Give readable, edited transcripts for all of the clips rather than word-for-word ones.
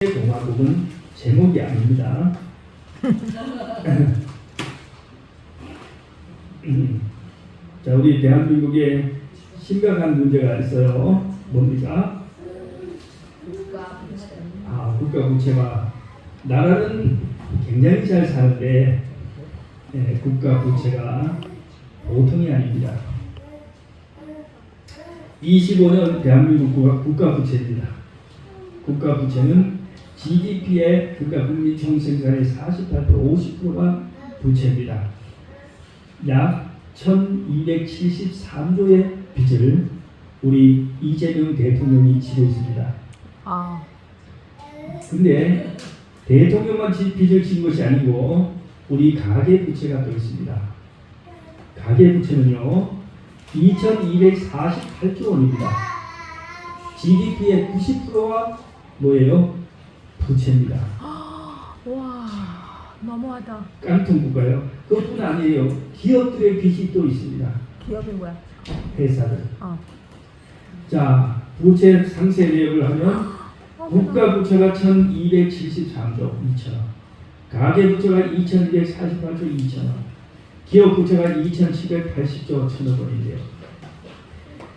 공화국은 제목이 아닙니다. 자, 우리 대한민국에 심각한 문제가 있어요. 뭡니까? 국가 부채가. 나라는 굉장히 잘 사는데 국가 부채가 보통이 아닙니다. 25년 대한민국 국가 부채입니다. 국가 부채는 GDP의 그러니까 국민 총생산의 48% 50%가 부채입니다. 약 1273조의 빚을 우리 이재명 대통령이 지고 있습니다. 근데 대통령만 빚을 진 것이 아니고 우리 가계 부채가 또 있습니다. 가계 부채는요 2248조 원입니다. GDP의 90%가 뭐예요? 부채입니다. 와, 너무하다. 깡통 국가요. 그것뿐 아니에요. 기업들의 빚이 또 있습니다. 기업이 뭐야? 회사들. 자, 부채 상세 내역을 하면 국가 부채가 1273조 2천원, 가계 부채가 2248조 2천원, 기업 부채가 2780조 1천억 원인데요.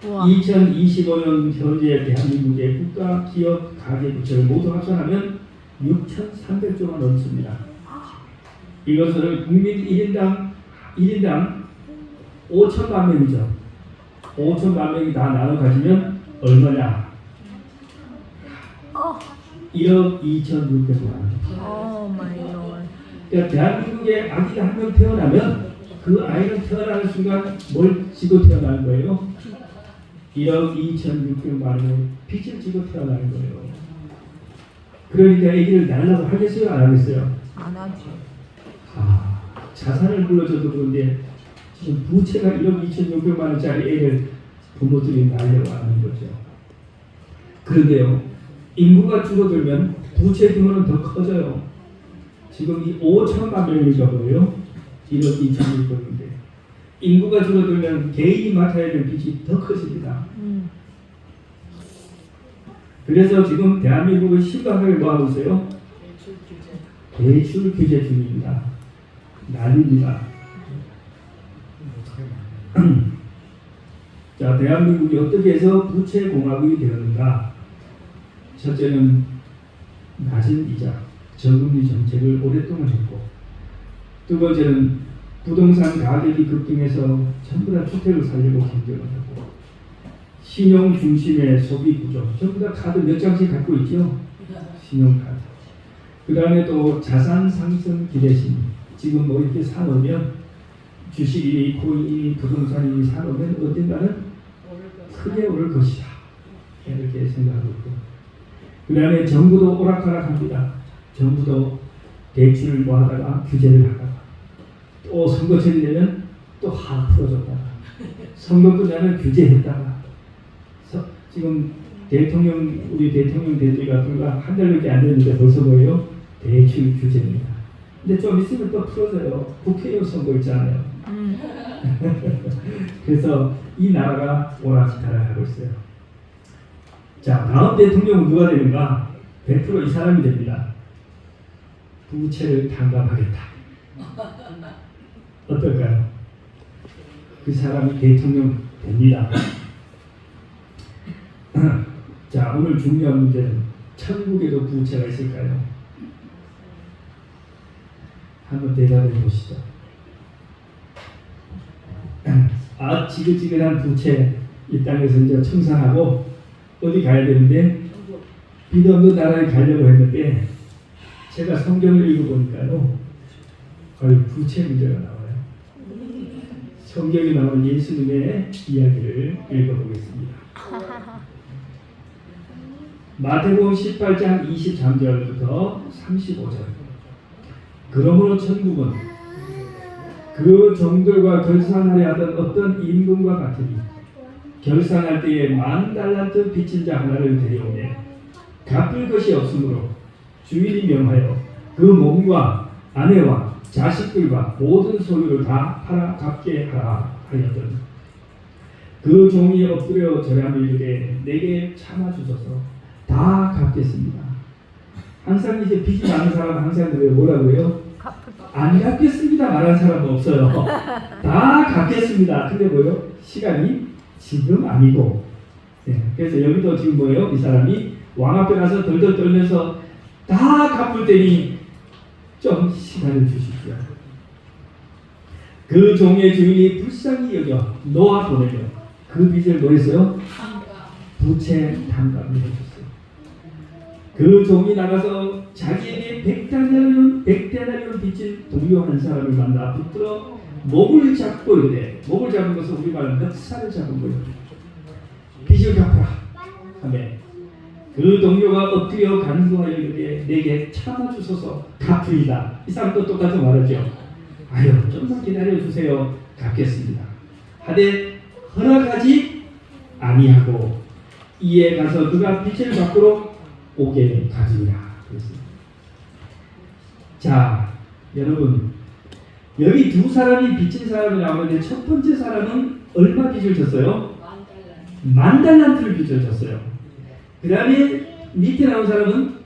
2025년 현재 대한민국의 국가, 기업, 가계 부채를 모두 합산하면 6,300조가 넘습니다. 이것을 국민 1인당 5천만 명이죠. 5천만 명이 다 나눠 가지면 얼마냐? 1억 2,600만 원. 그러니까 대한민국에 아기가 한 명 태어나면 그 아이가 태어나는 순간 뭘 지고 태어나는 거예요? 1억 2,600만 원의 빚을 지고 태어나는 거예요. 그러니까 아기를 낳으려고 하겠어요? 안 하겠어요? 안 하지. 자산을 불러줘도 그런데 지금 부채가 1억 2,600만 원짜리 애를 부모들이 낳으려고 하는 거죠. 그런데요, 인구가 줄어들면 부채 규모는 더 커져요. 지금 이 5천만 명이니까 뭐예요? 1억 2,600인데 인구가 줄어들면 개인이 맡아야 될 빚이 더 커집니다. 그래서 지금 대한민국은 심각하게 뭐하고 있어요? 대출 규제 중입니다. 난리입니다. 자, 대한민국이 어떻게 해서 부채 공화국이 되었는가? 첫째는 낮은 이자, 저금리 정책을 오랫동안 했고, 두 번째는 부동산 가격이 급등해서 전부 다 주택을 살려고 경쟁을 하고, 신용 중심의 소비 구조, 전부 다 카드 몇 장씩 갖고 있죠? 신용카드. 그 다음에 또 자산 상승 기대심. 지금 뭐 이렇게 사놓으면 주식이, 코인이, 부동산이 사놓으면 언젠가는 크게 오를 것이다. 이렇게 생각하고 있고. 그 다음에 정부도 오락가락합니다. 정부도 대출을 뭐 하다가 규제를 하다가 또 선거철이 되면 또 하 풀어줬다가 선거 끝나면 규제했다가 지금 우리 대통령 대표가 불과 한 달밖에 안 됐는데 벌써 뭐예요? 대출 규제입니다. 근데 좀 있으면 또 풀어져요. 국회의원 선거 있잖아요. 그래서 이 나라가 오락가락하고 있어요. 자, 다음 대통령은 누가 되는가? 100% 이 사람이 됩니다. 부채를 탕감하겠다. 어떨까요? 그 사람이 대통령 됩니다. 자, 오늘 중요한 문제는 천국에도 부채가 있을까요? 한번 대답해 보시죠. 지긋지긋한 부채 이 땅에서 이제 청산하고 어디 가야 되는데 빚 없는 나라에 가려고 했는데 제가 성경을 읽어보니까요 부채 문제가 나와요. 성경에 나오는 예수님의 이야기를 읽어보겠습니다. 마태복음 18장 23절부터 35절. 그러므로 천국은 그 종들과 결산하려 하던 어떤 임금과 같으니 결산할 때에 10,000달란트 빚진 자 하나를 데려오매 갚을 것이 없으므로 주인이 명하여 그 몸과 아내와 자식들과 모든 소유를 다 팔아 갚게 하라 하였더니 그 종이 엎드려 절하며 이르되 내게 참아 주소서 다 갚겠습니다. 항상 이제 빚이 많은 사람은 항상 그래요. 뭐라고 해요? 갚을 안 갚겠습니다 말하는 사람은 없어요. 다 갚겠습니다. 근데 뭐예요? 시간이 지금 아니고. 네. 그래서 여기도 지금 뭐예요? 이 사람이 왕 앞에 가서 덜덜 떨면서 다 갚을 테니 좀 시간을 주십시오. 그 종의 주인이 불쌍히 여겨 놓아 보내며 그 빚을 뭐 했어요? 부채 탕감을 해줬어요. 그 종이 나가서 자기에게 100데나리온 빚진 동료 한 사람을 만나 붙들어 목을 잡고 이르되, 목을 잡은 것은 우리말로 멱살을 잡은 거예요. 빚을 갚아라 하매 그 동료가 엎드려 간구하여 이르되 내게 참아주소서 갚으리다. 이 사람도 똑같은 말하죠. 아유 좀만 기다려주세요 갚겠습니다 하되 허락하지 아니하고 이에 가서 그가 빚을 밖으로 오게 가지니라. 자 여러분, 여기 두 사람이 빚진 사람이 나오는데 첫 번째 사람은 얼마 빚을 졌어요? 10,000달란트를 빚을 졌어요. 그 다음에 밑에 나온 사람은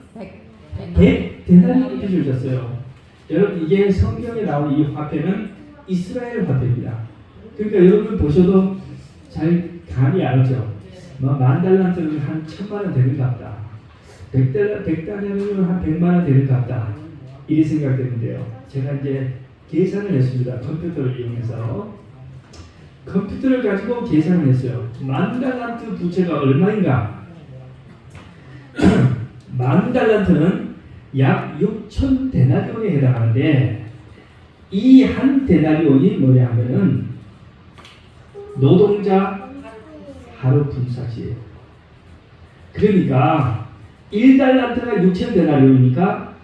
100데나리온 빚을 졌어요. 여러분 이게 성경에 나온 이 화폐는 이스라엘 화폐입니다. 그러니까 여러분 보셔도 잘 감이 안 오죠. 뭐 10,000달란트는 한 1,000만원 되는 것 같다. 100데나리온은 한 100만원 되는 것 같다. 이렇게 생각되는데요. 제가 이제 계산을 했습니다. 컴퓨터를 이용해서. 컴퓨터를 가지고 계산을 했어요. 10,000달란트 부채가 얼마인가? 10,000달란트는 약 6,000데나리온에 해당하는데, 이 한 데나리온이 뭐냐 하면은 노동자 하루 품삯이에요. 그러니까 1달란트가 6,000데나리온이니까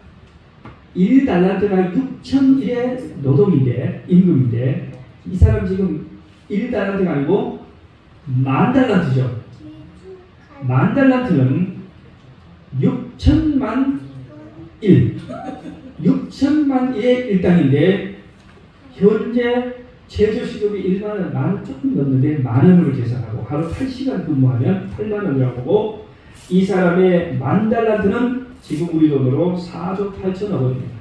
1달란트가 6,000일의 노동인데, 임금인데, 이 사람 지금 1달란트가 아니고 10,000달란트죠. 10,000달란트는 6,000만 1, 6,000만 1의 일당인데, 현재 최저시급이 1만원, 만원 조금 넘는데 만원으로 계산하고 하루 8시간 근무하면 8만원이라고 보고, 이 사람의 10,000달란트는 지금 우리 돈으로 4조 8천억 원입니다.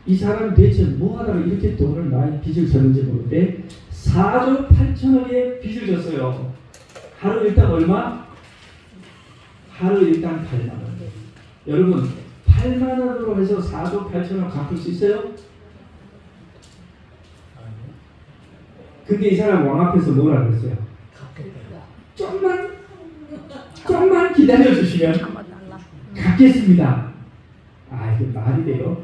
이 사람은 대체 뭐 하다가 이렇게 돈을 많이 빚을 졌는지 모르는데 4조 8천억의 빚을 졌어요. 하루 일당 얼마? 하루 일당 8만 원. 여러분 8만 원으로 해서 4조 8천억 갚을 수 있어요? 근데 이 사람 왕 앞에서 뭐라 그랬어요? 좀만 기다려 주시면 갚겠습니다. 아 이게 말이 돼요?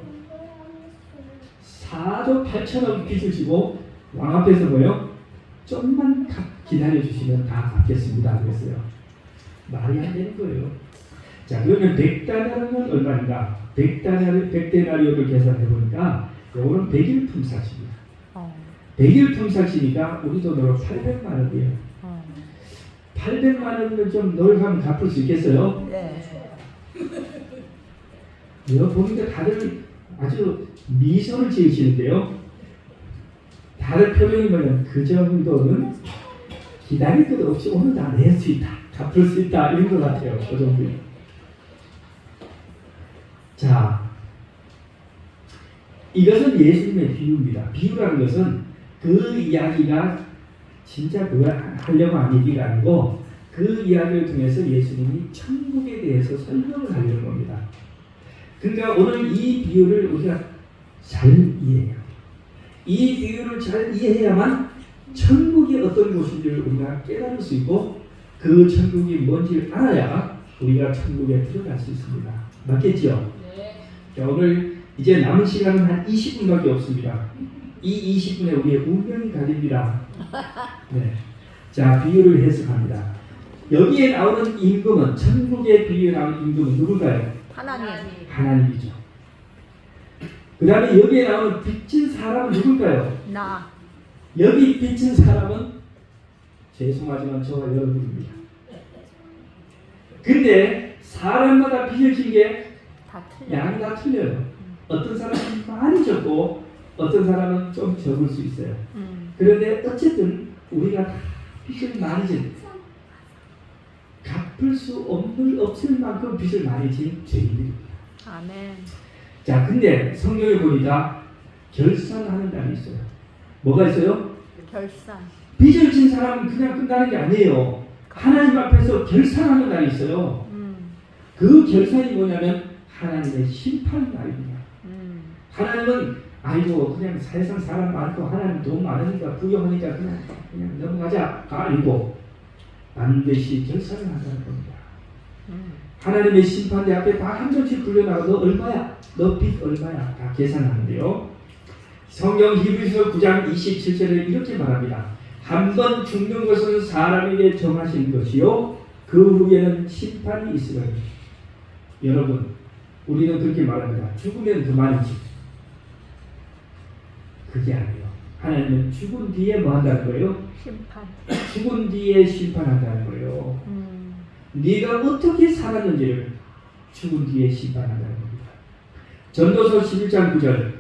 4조 8천억 빚을 지고 왕 앞에서 뭐요? 좀만 기다려 주시면 다 갚겠습니다 그랬어요. 말이 안 되는 거예요. 자 그러면 100데나리온은 얼마인가? 100데나리온을 계산해 보니까 요거는 100일 품삯입니다. 100일 품삯이니까 우리 돈으로 800만 원이에요. 800만 원을 좀 노력하면 갚을 수 있겠어요? 네. 이거 보니까 다들 아주 미소를 지으시는데요. 다른 표정이 뭐냐면 그 정도는 기다릴 것도 없이 오늘 다 낼 수 있다, 갚을 수 있다 이런 것 같아요. 그 정도요. 자, 이것은 예수님의 비유입니다. 비유라는 것은 그 이야기가 진짜 그거 하려고 한 얘기가 아니고 그 이야기를 통해서 예수님이 천국에 대해서 설명을 하려는 겁니다. 그러니까 오늘 이 비유를 우리가 잘 이해해요. 이 비유를 잘 이해해야만 천국이 어떤 곳인지를 우리가 깨달을 수 있고 그 천국이 뭔지를 알아야 우리가 천국에 들어갈 수 있습니다. 맞겠죠? 네. 자, 오늘 이제 남은 시간은 한 20분밖에 없습니다. 이 20분에 우리의 운명이 갈립니다. 네. 자, 비유를 해석합니다. 여기에 나오는 임금은, 천국의 비유에 나오는 임금은 누굴까요? 하나님이죠. 그 다음에 여기에 나오는 빚진 사람은 누굴까요? 나. 여기 빚진 사람은 죄송하지만 저와 여러분입니다. 근데 사람마다 빚을 진 게 양이 다 틀려요. 어떤 사람은 많이 졌고 어떤 사람은 좀 적을 수 있어요. 그런데 어쨌든 우리가 다 빚을 많이 진, 갚을 수 없을 만큼 빚을 많이 진 죄인들입니다. 아멘. 자, 근데 성경에 보니까 결산하는 날이 있어요. 뭐가 있어요? 결산. 빚을 진 사람은 그냥 끝나는 게 아니에요. 하나님 앞에서 결산하는 날이 있어요. 그 결산이 뭐냐면 하나님의 심판 날입니다. 하나님은 아이고 그냥 세상 사람 많고 하나님 돈 많으니까 부유하니까 그냥 넘어가자가 아니고 반드시 결산을 한다는 겁니다. 하나님의 심판대 앞에 다 한 점씩 불려나가 너 얼마야? 너 빚 얼마야? 다 계산하는데요. 성경 히브리서 9장 27절에 이렇게 말합니다. 한 번 죽는 것은 사람에게 정하신 것이요 그 후에는 심판이 있으리니. 여러분 우리는 그렇게 말합니다. 죽으면 그만이지. 그게 아니에요. 하나님은 죽은 뒤에 뭐 한다는 거예요? 심판. 죽은 뒤에 심판한다는 거예요. 네가 어떻게 살았는지를 죽은 뒤에 심판한다는 겁니다. 전도서 11장 9절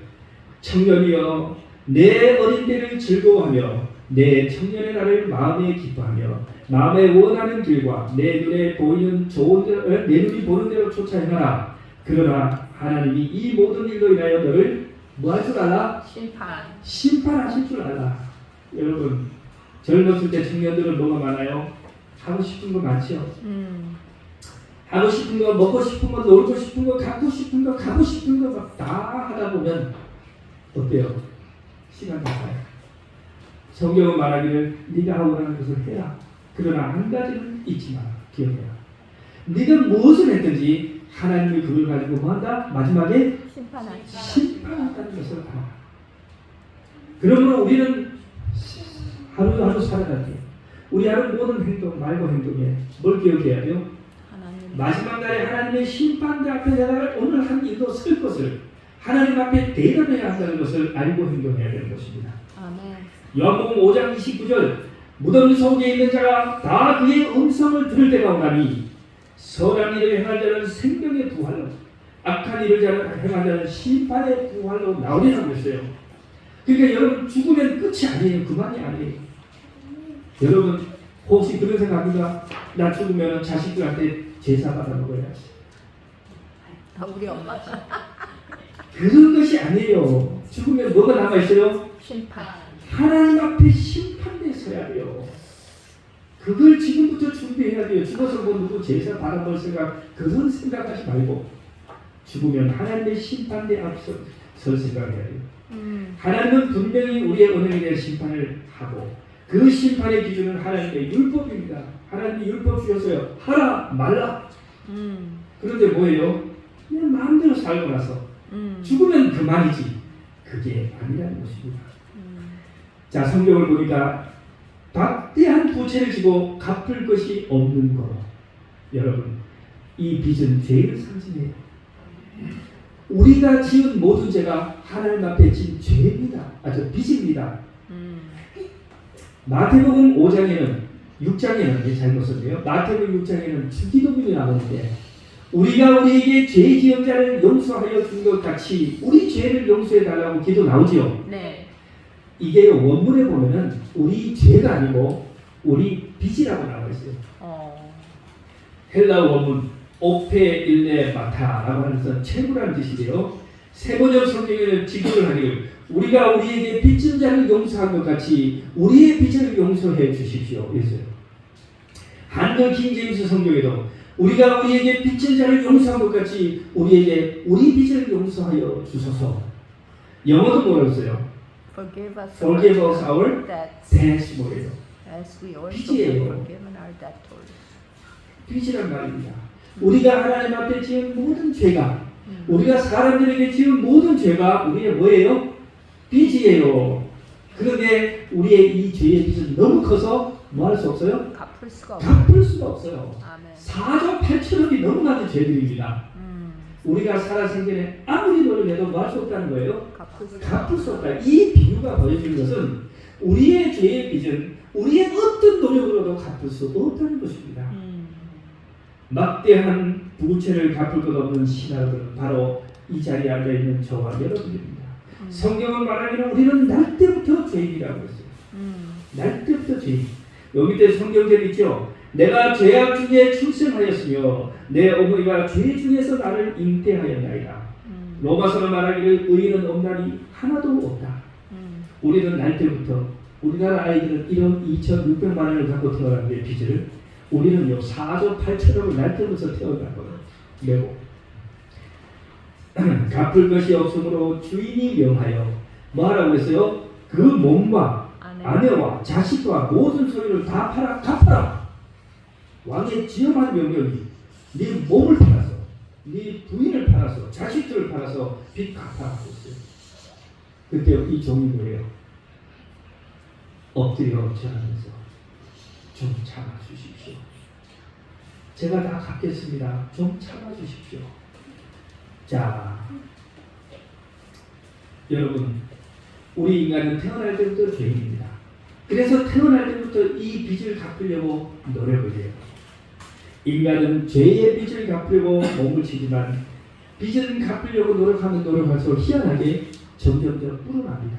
청년이여 내 어린 때를 즐거워하며 내 청년의 날을 마음에 기뻐하며 마음에 원하는 길과 내 눈에 보이는 좋은 대로, 내 눈이 보는 대로 쫓아 행하라. 그러나 하나님이 이 모든 일로 인하여 너를 뭐 할 줄 알아? 심판하실 줄 알아. 여러분 젊었을 때 청년들은 뭐가 많아요? 하고 싶은 거 많죠? 하고 싶은 거, 먹고 싶은 거, 놀고 싶은 거, 갖고 싶은 거, 가고 싶은 거 막 다 하다 보면 어때요? 시간 다 가요. 성경은 말하기를 네가 원하는 것을 해라. 그러나 한 가지는 잊지 마라. 기억해라. 네가 무엇을 했든지 하나님이 그걸 가지고 뭐한다? 마지막에 심판한다는 것을 알아. 그러므로 우리는 하루하루 살아갈 때 우리 하는 모든 행동, 말과 행동에 뭘 기억해야 돼요? 마지막 날에 하나님의 심판대 앞에 내가 오늘 한 일도 쓸 것을 하나님 앞에 대답해야 한다는 것을 알고 행동해야 되는 것입니다. 요한복음 5장 29절 무덤 속에 있는 자가 다 그의 음성을 들을 때가 오나니 선한 일을 행할 자는 생명의 부활로 악한 일을 행할 자는 심판의 부활로 나오리라고 했어요. 그러니까 여러분 죽으면 끝이 아니에요. 그만이 아니에요. 여러분 혹시 그런 생각합니까? 나 죽으면 자식들한테 제사 받아 먹어야지. 우리 엄마. 그런 것이 아니에요. 죽으면 뭐가 남아있어요? 심판. 하나님 앞에 심판대에 서야 돼요. 그걸 지금부터 준비해야 돼요. 죽어서 뭐 누구 제사 받아 먹을 생각 그런 생각하지 말고 죽으면 하나님의 심판대 앞서 설 생각해야 돼요. 하나님은 분명히 우리의 은행에 대한 심판을 하고 그 심판의 기준은 하나님의 율법입니다. 하나님이 율법 주셨어요. 하라 말라. 그런데 뭐예요? 그냥 마음대로 살고 나서 죽으면 그만이지. 그게 아니라는 것입니다. 자, 성경을 보니까 막대한 부채를 지고 갚을 것이 없는 거. 여러분, 이 빚은 죄를 상징해요. 우리가 지은 모든 죄가 하나님 앞에 진 죄입니다. 빚입니다. 마태복음 5장에는 6장에는 잘못 썼네요. 마태복음 6장에는 주기도문이 나오는데 우리가 우리에게 죄 지은 자를 용서하여 준 것 같이 우리 죄를 용서해 달라고 기도 나오지요. 네. 이게 원문에 보면은 우리 죄가 아니고 우리 빚이라고 나와 있어요. 헬라어 원문 오페 일레 마타라고 하는 것은 채무라는 뜻이래요. 세번역 성경에는 지도를 하기를 우리가 우리에게 빚진 자를 용서한 것 같이 우리의 빚을 용서해 주십시오. 그랬어요. 한글 킹제임스 성경에도 우리가 우리에게 빚진 자를 용서한 것 같이 우리에게 우리 빚을 용서하여 주소서. 영어도 뭐라고 써요? Forgive us our debts 뭐예요? 빚이에요. 빚이란 말입니다. 우리가 하나님 앞에 지은 모든 죄가 우리가 사람들에게 지은 모든 죄가 우리의 뭐예요? 빚이에요. 그런데 우리의 이 죄의 빚은 너무 커서 뭐 할 수 없어요? 갚을 수가 없어요. 아멘. 4조 8천억이 너무 많은 죄들입니다. 우리가 살아생전에 아무리 노력해도 뭐 할 수 없다는 거예요? 갚을 수 없다. 이 비유가 보여주는 것은 우리의 죄의 빚은 우리의 어떤 노력으로도 갚을 수 없다는 것입니다. 막대한 부채를 갚을 것 없는 신하들은 바로 이 자리에 앉아있는 저와 여러분입니다. 성경은 말하기를 우리는 날 때부터 죄인이라고 했어요. 날 때부터 죄인. 여기 밑에 성경절 있죠? 내가 죄악 중에 출생하였으며 내 어머니가 죄 중에서 나를 잉태하였나이다. 로마서는 말하기를 의인은 없나니 하나도 없다. 우리는 날 때부터 우리나라 아이들은 1억 2,600만 원을 갖고 태어났는데 빚을 우리는요 4조 8천억을 날 때부터 태어난 거예요. 내고 갚을 것이 없으므로 주인이 명하여 뭐하라고 했어요? 그 몸과 아내와 자식과 모든 소유를 다 팔아 갚아라. 왕의 지엄한 명령이 네 몸을 팔아서 네 부인을 팔아서 자식들을 팔아서 빚 갚아라고 했어요. 그때 이 종이 뭐예요? 엎드려 절하면서 좀 참아주십시오. 제가 다 갚겠습니다. 좀 참아주십시오. 자, 여러분, 우리 인간은 태어날 때부터 죄인입니다. 그래서 태어날 때부터 이 빚을 갚으려고 노력을 해요. 인간은 죄의 빚을 갚으려고 몸을 치지만 빚을 갚으려고 노력하면 노력할수록 희한하게 점점점 불어납니다.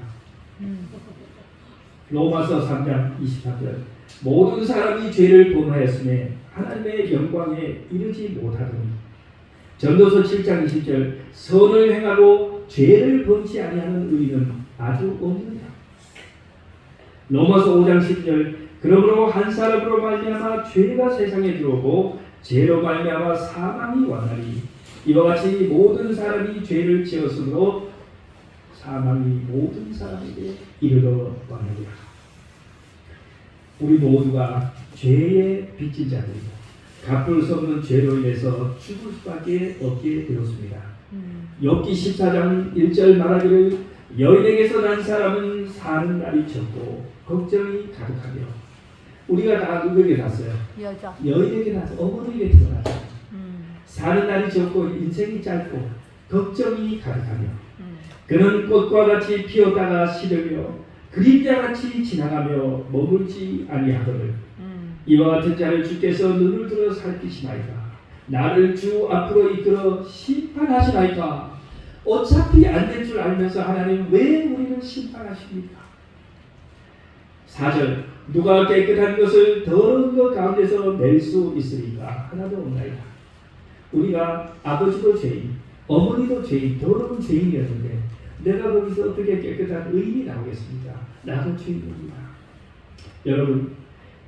로마서 3장 23절 모든 사람이 죄를 범하였으며 하나님의 영광에 이르지 못하더니 전도서 7장 20절 선을 행하고 죄를 범치 아니하는 의인은 아주 없느냐. 로마서 5장 10절 그러므로 한 사람으로 말미암아 죄가 세상에 들어오고 죄로 말미암아 사망이 왔나니 이와 같이 모든 사람이 죄를 지었으므로 사망이 모든 사람에게 이르러 왔느니라. 우리 모두가 죄의 빚진 자들이고 갚을 수 없는 죄로 인해서 죽을 수밖에 없게 되었습니다. 욥기 14장 1절 말하기를 여인에게서 난 사람은 사는 날이 적고 걱정이 가득하며 우리가 다 누구에게 났어요? 여인에게 나서 어머니에게 태어났어요. 사는 날이 적고 인생이 짧고 걱정이 가득하며 그는 꽃과 같이 피었다가 시들며 그림자같이 지나가며 머물지 아니하거늘 이와 같은 자를 주께서 눈을 들어 살피시나이까 나를 주 앞으로 이끌어 심판하시나이까. 어차피 안 될 줄 알면서 하나님 왜 우리를 심판하십니까? 4절 누가 깨끗한 것을 더러운 것 가운데서 낼 수 있으리까 하나도 없나이다. 우리가 아버지도 죄인 어머니도 죄인 더러운 죄인이었는데 내가 거기서 어떻게 깨끗한 의인이 나오겠습니까? 나도 죄인입니다. 여러분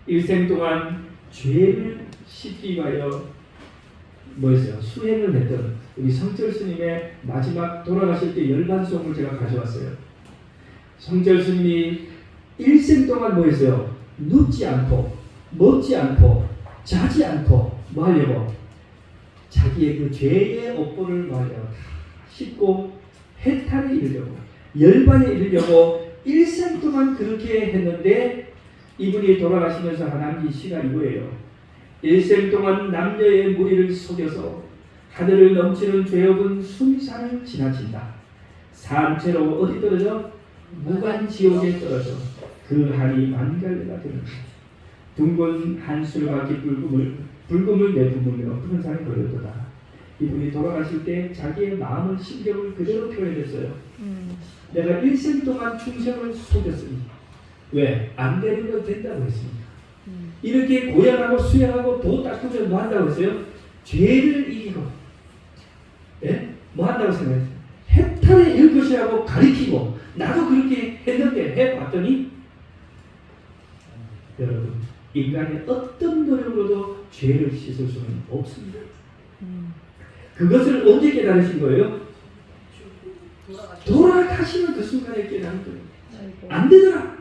일생 동안 죄를 씻기 위하여 뭐였어요? 수행을 했던 우리 성철 스님의 마지막 돌아가실 때 열반송을 제가 가져왔어요. 성철 스님이 일생 동안 뭐했어요? 눕지 않고 먹지 않고 자지 않고 뭐 하려고? 자기의 그 죄의 업보를 뭐 하려고 씻고 해탈에 이르려고 열반에 이르려고 일생 동안 그렇게 했는데 이분이 돌아가시면서 하나님이 시간 이거예요. 일생 동안 남녀의 무리를 속여서 하늘을 넘치는 죄업은 순산을 지나친다. 산채로 어디 떨어져? 무간지옥에 떨어져 그 한이 만갈래가 되는 둥근 한술같이 불금을 내뿜으며 푸른 산에 걸렸도다. 이분이 돌아가실 때 자기의 마음을 심경을 그대로 표현했어요. 내가 일생 동안 충성을 속였으니 왜? 안 되는 건 된다고 했습니다. 이렇게 고양하고 수행하고 도 닦으면 뭐 한다고 했어요? 죄를 이기고 예? 뭐 한다고 생각했어요? 해탈에 이을 것이라고 가리키고 나도 그렇게 했는데 해봤더니 여러분 인간의 어떤 노력으로도 죄를 씻을 수는 없습니다. 그것을 언제 깨달으신 거예요? 돌아가시는 그 순간에 깨달은 거예요. 안 되더라.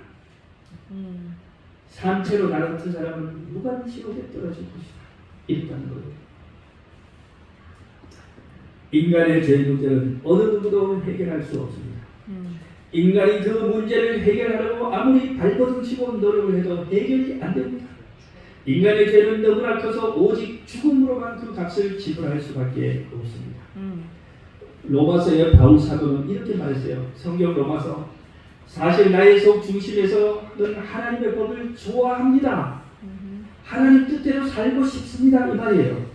산채로 나 같은 사람은 무간지옥에 떨어질 것이다. 이랬다는 거예요. 인간의 죄 문제는 어느 누구도 해결할 수 없습니다. 인간이 그 문제를 해결하려고 아무리 발버둥치고 노력을 해도 해결이 안 됩니다. 인간의 죄는 너무나 커서 오직 죽음으로만 그 값을 지불할 수밖에 없습니다. 로마서의 바울 사도는 이렇게 말했어요. 성경 로마서 사실 나의 속 중심에서는 하나님의 법을 좋아합니다. 하나님 뜻대로 살고 싶습니다. 이 말이에요.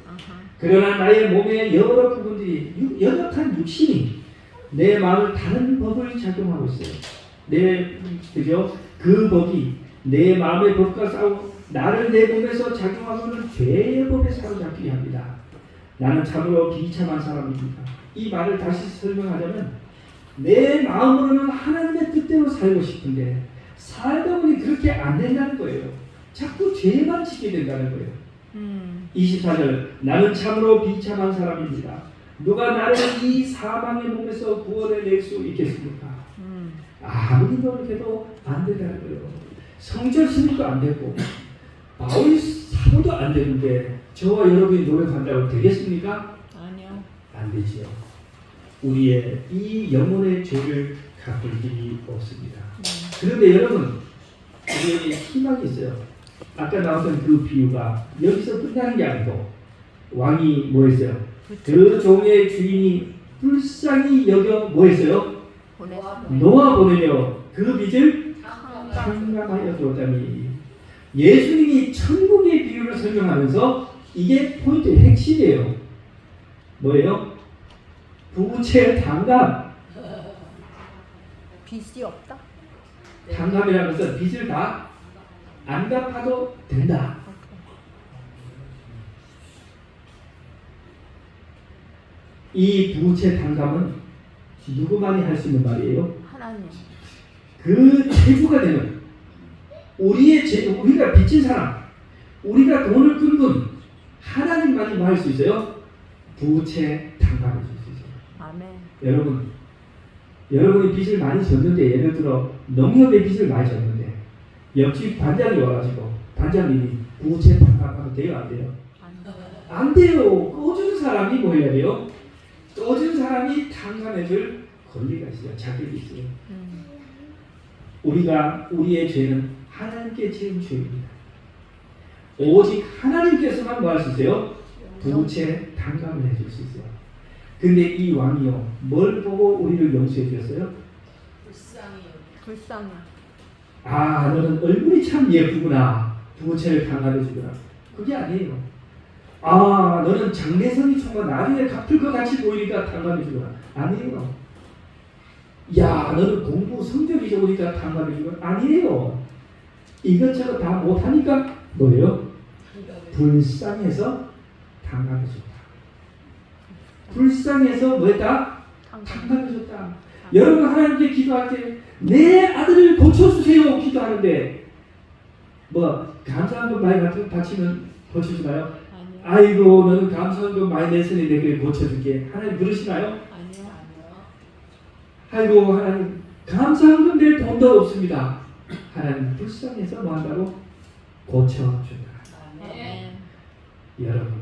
그러나 나의 몸의 여러 부분들이 연약한 육신이 내 마음을 다른 법을 작용하고 있어요. 그죠? 그 법이 내 마음의 법과 싸우고 나를 내 몸에서 작용하고는 죄의 법에 사로잡히게 합니다. 나는 참으로 비참한 사람입니다. 이 말을 다시 설명하자면 내 마음으로는 하나님의 뜻대로 살고 싶은데 살다 보니 그렇게 안 된다는 거예요. 자꾸 죄만 지게 된다는 거예요. 24절 나는 참으로 비참한 사람입니다. 누가 나를 이 사망의 몸에서 구원해낼 수 있겠습니까? 아무리 노력해도 안 된다는 거예요. 성전 신부도 안 되고 바울 사도도 안 되는데 저와 여러분이 노력한다고 되겠습니까? 아니요. 안 되지요. 우리의 이 영혼의 죄를 갚을 길이 없습니다. 그런데 여러분, 우리에게 희망이 있어요. 아까 나왔던 그 비유가 여기서 끝나는 게 아니고 왕이 뭐 했어요? 그 종의 주인이 불쌍히 여겨 뭐 했어요? 놓아 보내며 그 빚을 탕감하여 주었다니. 예수님이 천국의 비유를 설명하면서 이게 포인트 핵심이에요. 뭐예요? 부채 탕감. 빚이 없다? 탕감이라는 것은 빚을 다 안 갚아도 된다. 이 부채 탕감은 누구만이 할 수 있는 말이에요? 하나님. 그 최고가 되는 우리가 빚진 사람, 우리가 돈을 끈 분, 하나님만이 뭐 할 수 있어요? 부채 탕감해 줄 수 있어요. 아멘. 여러분이 빚을 많이 졌는데, 예를 들어 농협에 빚을 많이 졌는데 옆집 반장이 와가지고 반장님이 부채 탕감하면 돼요, 안 돼요? 안 돼요. 꺼주는 사람이 뭐 해야 돼요? 꺼준 사람이 탕감해줄 권리가 있어요. 자격이 있어요. 우리의 죄는 하나님께 지은 죄입니다. 오직 하나님께서만 뭐 할 수 있어요? 부채 탕감을 해줄 수 있어요. 근데 이 왕이요, 뭘 보고 우리를 용서해 주셨어요? 불쌍해. 아, 너는 얼굴이 참 예쁘구나. 부채를 탕감해 주구나. 그게 아니에요. 아, 너는 장래성이 정말 나중에 갚을 것 같이 보이니까 탕감해 주구나. 아니에요. 야, 너는 공부 성적이 좋으니까 탕감해 주구나. 아니에요. 이것저것 다 못하니까 뭐예요? 불쌍해서 탕감해 줬다. 불쌍해서 뭐했다? 탕감해 줬다. 여러분, 하나님께 기도할 때 내 아들을 고쳐주세요 기도하는데 뭐 감사한금 많이 바치면 고쳐주나요? 아이고, 너는 감사한금 많이 냈으니 내게 고쳐줄게. 하나님 그러시나요? 아니요. 아이고, 하나님 감사한금 낼 돈도 없습니다. 하나님 불쌍해서 뭐 한다고? 고쳐준다. 여러분,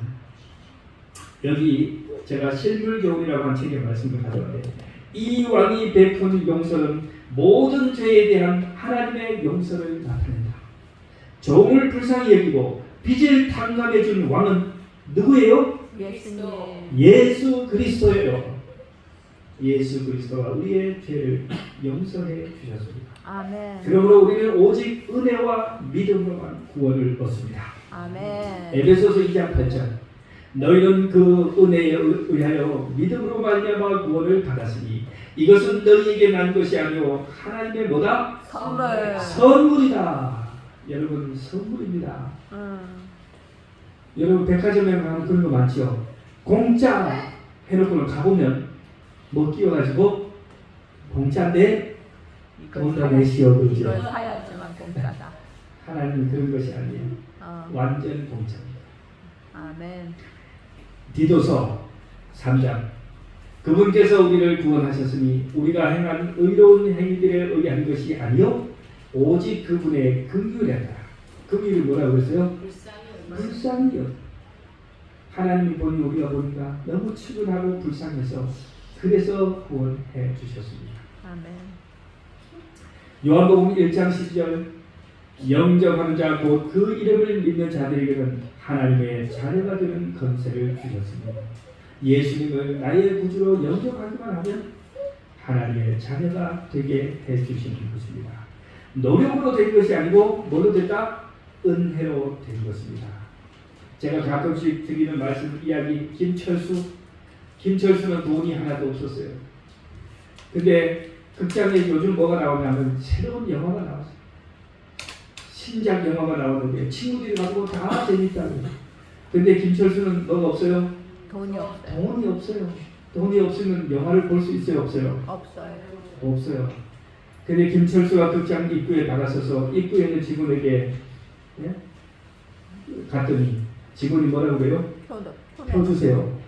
여기 제가 실물교훈이라고 한 책의 말씀을 가져왔는데, 이 왕이 베푼 용서는 모든 죄에 대한 하나님의 용서를 나타낸다. 종을 불쌍히 여기고 빚을 탕감해 준 왕은 누구예요? 예수님. 예수 그리스도예요. 예수 그리스도가 우리의 죄를 용서해 주셨습니다. 아멘. 그러므로 우리는 오직 은혜와 믿음으로만 구원을 얻습니다. 아멘. 에베소서 2장 8절 너희는 그 은혜에 의하여 믿음으로 말미암아 구원을 받았으니 이것은 너희에게 난 것이 아니오 하나님의 뭐다? 선물이다. 여러분, 선물입니다. 여러분, 백화점에 가면 그런 거 많죠. 공짜 해놓고는 가보면 뭐 끼워가지고 공짜인데 돈 더 내시오 그러죠. 이걸 사야지만 공짜다. 하나님은 그런 것이 아니에요. 완전 공짜입니다. 아멘. 디도서 3장 그분께서 우리를 구원하셨으니 우리가 행한 의로운 행위들에 의한 것이 아니요 오직 그분의 긍휼이라. 긍휼이 뭐라고 그랬어요? 불쌍히요. 하나님이 보니 우리가 보니까 너무 측은하고 불쌍해서 그래서 구원해 주셨습니다. 아멘. 요한복음 1장 12절 영접하는 자 곧 그 이름을 믿는 자들에게는 하나님의 자녀가 되는 권세를 주셨습니다. 예수님을 나의 구주로 영접하기만 하면 하나님의 자녀가 되게 해주시는 것입니다. 노력으로 된 것이 아니고 뭘로 됐다? 은혜로 된 것입니다. 제가 가끔씩 드리는 말씀 이야기 김철수는 돈이 하나도 없었어요. 근데 극장에 요즘 뭐가 나오냐면 새로운 영화가 나왔어요. 신작 영화가 나오는데 친구들이 가지고 다 재밌다고. 근데 김철수는 뭐가 없어요? 돈이 없어요. 돈이 없어요. 돈이 없으면 영화를 볼 수 있어요, 없어요? 없어요. 없어요. 근데 김철수가 극장 입구에 나가서서 입구에 있는 직원에게 예? 갔더니 직원이 뭐라고 그래요? 표 주세요.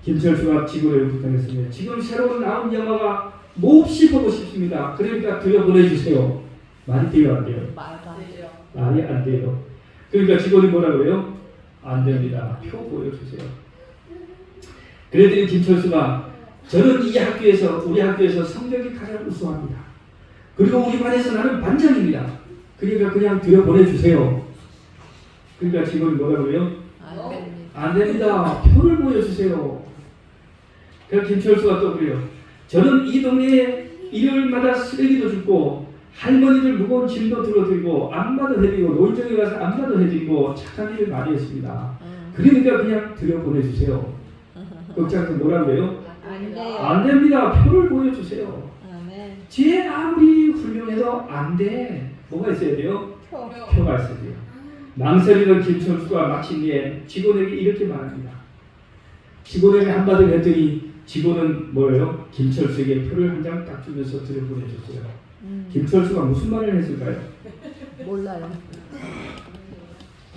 김철수가 직원에게 부탁했습니다. 지금 새로 나온 영화가 몹시 보고 싶습니다. 그러니까 들여보내주세요. 말이 돼요, 안 돼요? 말도 안 돼요. 말이 안 돼요. 그러니까 직원이 뭐라고 해요? 안 됩니다. 표 보여주세요. 그랬더니 김철수가 저는 이 학교에서 우리 학교에서 성적이 가장 우수합니다. 그리고 우리 반에서 나는 반장입니다. 그러니까 그냥 들여보내주세요. 그러니까 직원이 뭐라고 해요? 안 됩니다. 안 됩니다. 표를 보여주세요. 그래서 김철수가 또 그래요. 저는 이 동네에 일요일마다 쓰레기도 줍고 할머니들 무거운 짐도 들어드리고 안마도 해드리고 노인정에 가서 안마도 해드리고 착한 일을 많이 했습니다. 그러니까 그냥 들여보내주세요. 극장에서 뭐라고 해요? 안 돼요. 안 됩니다. 표를 보여주세요. 아멘. 쟤 아무리 훌륭해도 안 돼. 뭐가 있어야 돼요? 표. 표가 있어야 돼요. 망설이던 김철수가 마침내 직원에게 이렇게 말합니다. 직원에게 한마디를 했더니 직원은 뭐예요? 김철수에게 표를 한 장 딱 주면서 들여보내줬어요. 김철수가 무슨 말을 했을까요? 몰라요.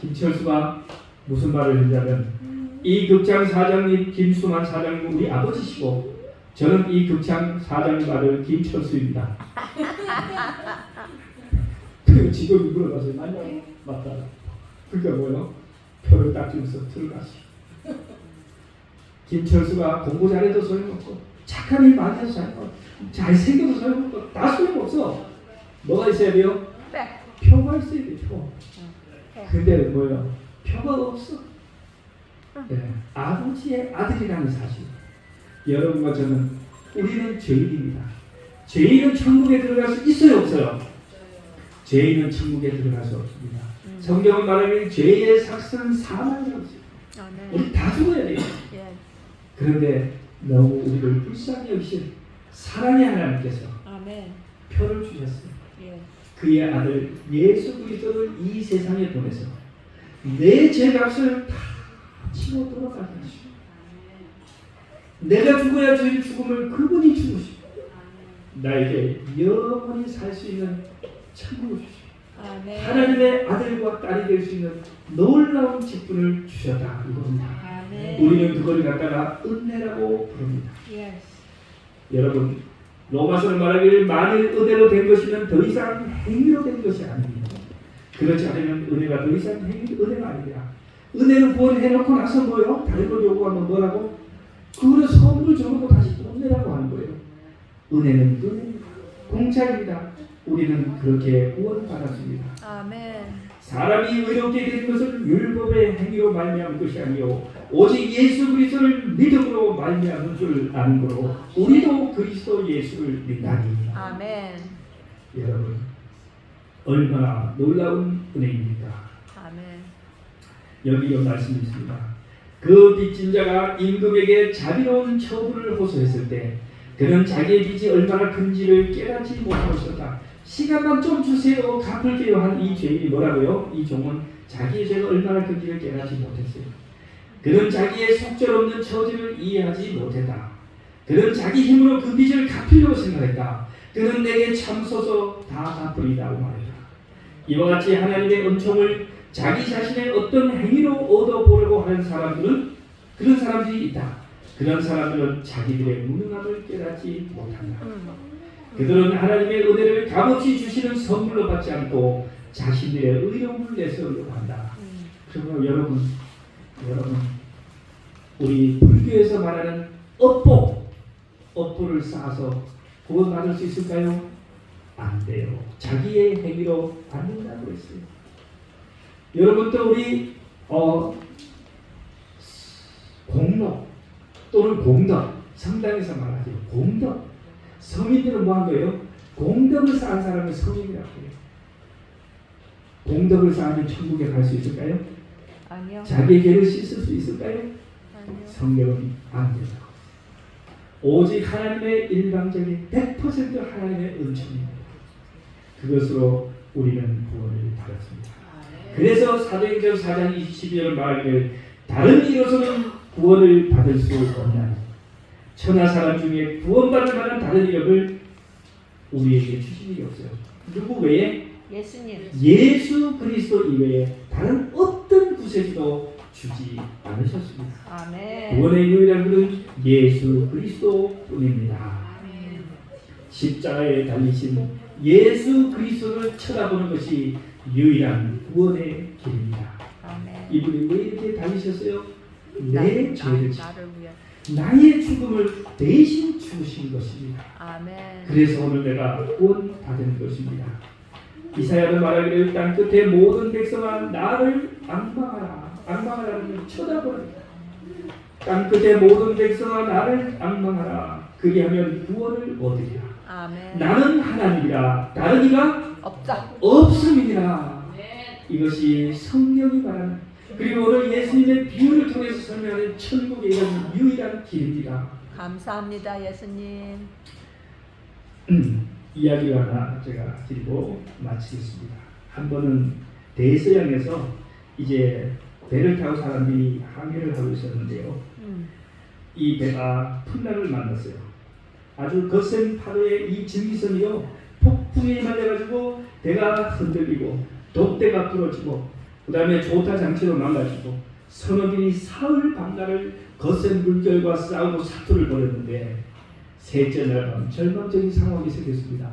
김철수가 무슨 말을 했냐면 이 극장 사장님 김수만 사장님 우리 아버지시고 저는 이 극장 사장님 아들 김철수입니다. 그 직원이 물어봐서 아니요 맞다. 그러니까 뭐예요? 표를 딱 주면서 들어가시. 김철수가 공부 잘해도 소용없고 착한 일 많이 해도 소용없고 잘생겨도 소용없고 다 소용없어. 뭐가 있어야 돼요? 표가 있어야 돼요. 표. 근데 뭐예요? 표가 없어. 네. 아버지의 아들이라는 사실. 여러분과 저는 우리는 죄인입니다. 죄인은 천국에 들어갈 수 있어요, 없어요? 죄인은 천국에 들어갈 수 없습니다. 성경은 말하기를 죄의 삭은 사망이라고 했어요. 우리 다 죽어야 돼요. 예. 그런데 너무 우리를 불쌍히 여기신 사랑의 하나님께서 아멘. 표를 주셨어요. 예. 그의 아들 예수 그리스도를 이 세상에 보내서 내 죄값을 다 치고 돌아가게 하시고 내가 죽어야 될 죽음을 그분이 죽으시고 나에게 영원히 살 수 있는 천국을 주시고 아멘. 하나님의 아들과 딸이 될 수 있는 놀라운 직분을 주셨다 이겁니다. 아멘. 우리는 그걸 갖다가 은혜라고 부릅니다. 예. 여러분 로마서는 말하기를 만일 은혜로 된 것이면 더 이상 행위로 된 것이 아닙니다. 그렇지 않으면 은혜가 더 이상 은혜가 아닙니다. 은혜로 구원해놓고 나서 뭐요? 다른 걸 요구하면 뭐라고? 그거를 선물 줘놓고 다시 또 은혜라고 하는 거예요. 은혜는 은혜입니다. 공짜입니다. 우리는 그렇게 구원받았습니다. 아멘. 사람이 의롭게 된 것은 율법의 행위로 말미암은 것이 아니요 오직 예수 그리스도를 믿음으로 말미암은 줄 아는 거로 우리도 그리스도 예수를 믿나니. 아멘. 여러분 얼마나 놀라운 은혜입니까? 아멘. 여기 말씀이 있습니다. 그 빚진 자가 임금에게 자비로운 처분을 호소했을 때 그는 자기의 빚이 얼마나 큰지를 깨닫지 못하고 있었다. 시간만 좀 주세요. 갚을게요 한 이 죄인이 뭐라고요? 이 종은 자기의 죄가 얼마나 큰지를 깨닫지 못했어요. 그는 자기의 속절없는 처지를 이해하지 못했다. 그는 자기 힘으로 그 빚을 갚으려고 생각했다. 그는 내게 참소서 다 갚으리라고 말했다. 이와 같이 하나님의 은총을 자기 자신의 어떤 행위로 얻어보려고 하는 사람들은 그런 사람들이 있다. 그런 사람들은 자기들의 무능함을 깨닫지 못한다. 그들은 하나님의 은혜를 값없이 주시는 선물로 받지 않고 자신들의 의로움을 내세우려고 한다. 그러므로 여러분 우리 불교에서 말하는 업보를 쌓아서 구원받을 수 있을까요? 안 돼요. 자기의 행위로 안 된다고 했어요. 여러분 또 우리 공로 또는 공덕 성당에서 말하죠. 공덕 성인들은 뭐 한 거예요? 공덕을 쌓은 사람을 성인이라고 해요. 공덕을 쌓으면 천국에 갈 수 있을까요? 아니요. 자기의 죄를 씻을 수 있을까요? 아니요. 성경은 안 된다고. 오직 하나님의 일방적인 100% 하나님의 은총입니다. 그것으로 우리는 구원을 받았습니다. 그래서 사도행전 4장 22절 말하기를 다른 이로서는 구원을 받을 수 없나니 천하 사람 중에 구원받을 만한 다른 이름을 우리에게 주신 일이 없어요. 누구 외에? 예수님. 예수 그리스도 이외에 다른 어떤 구세주도 주지 않으셨습니다. 아멘. 구원의 유일한 분은 예수 그리스도뿐입니다. 십자가에 달리신 예수 그리스도를 쳐다보는 것이 유일한 구원의 길입니다. 아멘. 이분이 왜 이렇게 달리셨어요? 내 죄를 지 나를 위해. 나의 죽음을 대신 죽으신 것입니다. 아멘. 그래서 오늘 내가 구원 받은 것입니다. 이사야는 말하기를 땅 끝에 모든 백성아 나를 악망하라. 악망하라는 쳐다보라. 땅 끝에 모든 백성아 나를 악망하라. 그리하면 구원을 얻으리라. 아멘. 나는 하나님이라 다른 이가 없다. 없음이니라. 이것이 성경이 말하는 그리고 오늘 예수님의 비유를 통해서 설명하는 천국에 이르는 유일한 길입니다. 감사합니다, 예수님. 이야기를 하나 제가 드리고 마치겠습니다. 한 번은 대서양에서 이제 배를 타고 사람들이 항해를 하고 있었는데요. 이 배가 풍랑을 만났어요. 아주 거센 파도에 이 증기선이요 폭풍이 맞아가지고 배가 흔들리고 돛대가 부러지고 그 다음에 조타 장치로 망가지고 선원들이 사흘 밤낮을 거센 물결과 싸우고 사투를 벌였는데 셋째 날 밤 절망적인 상황이 생겼습니다.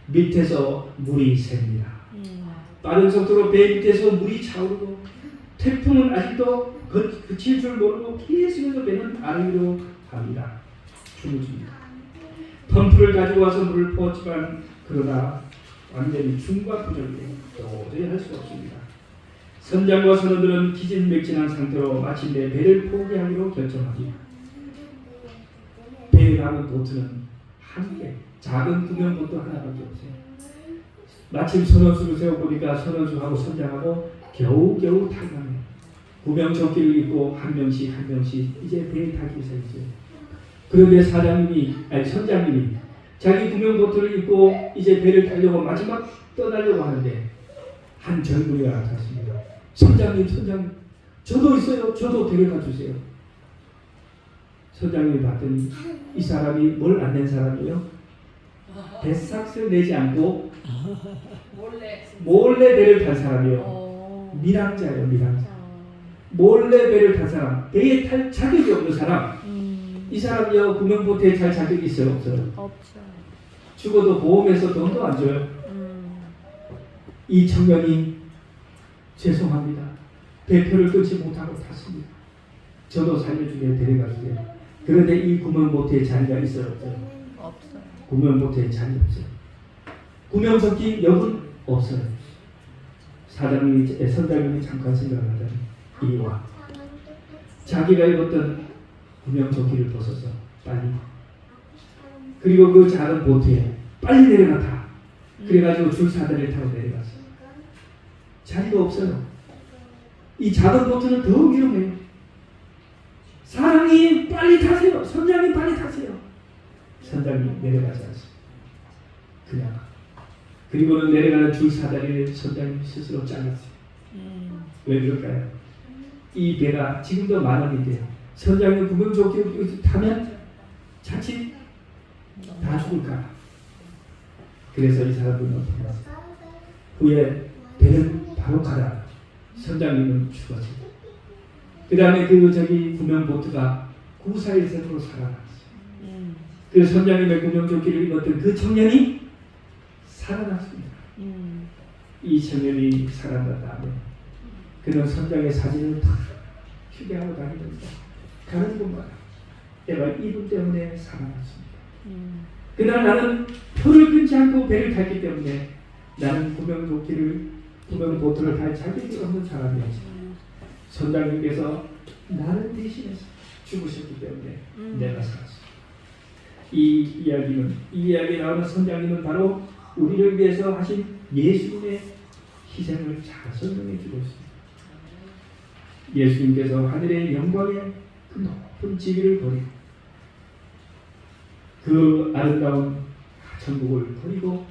밑에서 물이 셉니다. 빠른 속도로 배 밑에서 물이 차오르고 태풍은 아직도 그칠 줄 모르고 계속해서 배는 아래로 갑니다. 주무집니다. 펌프를 가지고 와서 물을 부었지만 그러나 완전히 중과부절로 도저히 할 수 없습니다. 선장과 선원들은 기진맥진한 상태로 마침내 배를 포기하기로 결정합니다. 배에 남은 보트는 한 개, 작은 구명보트 하나밖에 없어요. 마침 선원수를 세워보니까 선원수하고 선장하고 겨우겨우 탈만해요. 구명조끼를 입고 한 명씩 이제 배에 타기 시작했어요. 그런데 선장님이 자기 구명보트를 입고 이제 배를 타려고 마지막 떠나려고 하는데 한 젊은이가 나타났습니다. 선장님 저도 있어요. 저도 데려가 주세요. 선장님이 봤더니 이 사람이 뭘 안 낸 사람이에요? 배삭스를 내지 않고 몰래 배를 탄 사람이에요. 밀항자예요. 밀항자. 몰래 배를 탄 사람, 배에 탈 자격이 없는 사람. 이 사람이요 구명보트에 탈 자격이 있어요? 없어요? 없죠. 죽어도 보험에서 돈도 안 줘요. 이 청년이 죄송합니다. 배표를 끊지 못하고 탔습니다. 저도 살려주게 데려가주세요. 그런데 이 구명보트에 자리가 있어요? 없어요? 없어요. 구명보트에 자리 없어요. 구명조끼 역은 없어요. 선장님이 잠깐 생각을 하더니 이리 와. 자기가 입었던 구명조끼를 벗어서 빨리 그리고 그 작은 보트에 빨리 내려가 타. 그래가지고 줄사다리를 타고 내려갔어요. 자리가 없어요. 이 작은 보트는 더 위험해요. 사람이 빨리 타세요. 선장님 빨리 타세요. 선장님 내려가지 않습니다. 그냥 그리고는 내려가는 줄사다리를 선장님 스스로 잘랐어요. 왜 그럴까요? 이 배가 지금도 만원인데 선장님 구명조끼를 타면 자칫 다 죽을까. 그래서 이 사람들은 어떻게 했어요? 후에 배는 바로 가라. 선장님은 죽었어요. 그 다음에 구명보트가 구사일생으로 살아났어요. 그 선장님의 구명조끼를 입었던 그 청년이 살아났습니다. 이 청년이 살아난 다음에 그는 선장의 사진을 다 휴대하고 다니면서 가는 곳마다 내가 이분 때문에 살아났습니다. 그날 나는 표를 끊지 않고 배를 탔기 때문에 나는 구명보트를 탈 자격이 없는 사람이었지. 선장님께서 나를 대신해서 죽으셨기 때문에 내가 살았어. 이 이야기에 나오는 선장님은 바로 우리를 위해서 하신 예수님의 희생을 잘 설명해 주고 있습니다. 예수님께서 하늘의 영광의 그 높은 지위를 버리고 그 아름다운 천국을 버리고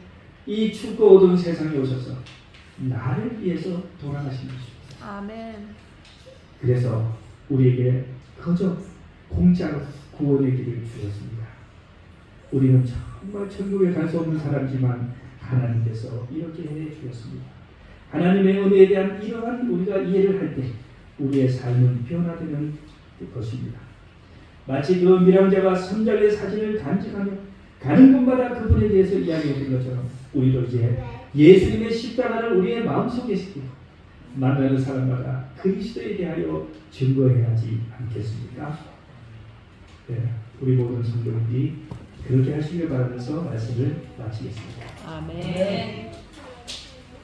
이 춥고 어두운 세상에 오셔서 나를 위해서 돌아가신 것입니다. 아멘. 그래서 우리에게 그저 공짜로 구원의 길을 주셨습니다. 우리는 정말 천국에 갈 수 없는 사람이지만 하나님께서 이렇게 해 주셨습니다. 하나님의 은혜에 대한 이러한 우리가 이해를 할 때 우리의 삶은 변화되는 것입니다. 마치 그 밀양자가 선장의 사진을 간직하며 가는 곳마다 그분에 대해서 이야기했던 것처럼 우리도 이제 예수님의 십자가를 우리의 마음속에 새기고 만나는 사람마다 그리스도에 대하여 증거해야 하지 않겠습니까? 네, 우리 모든 성도들이 그렇게 하시길 바라면서 말씀을 마치겠습니다. 아멘.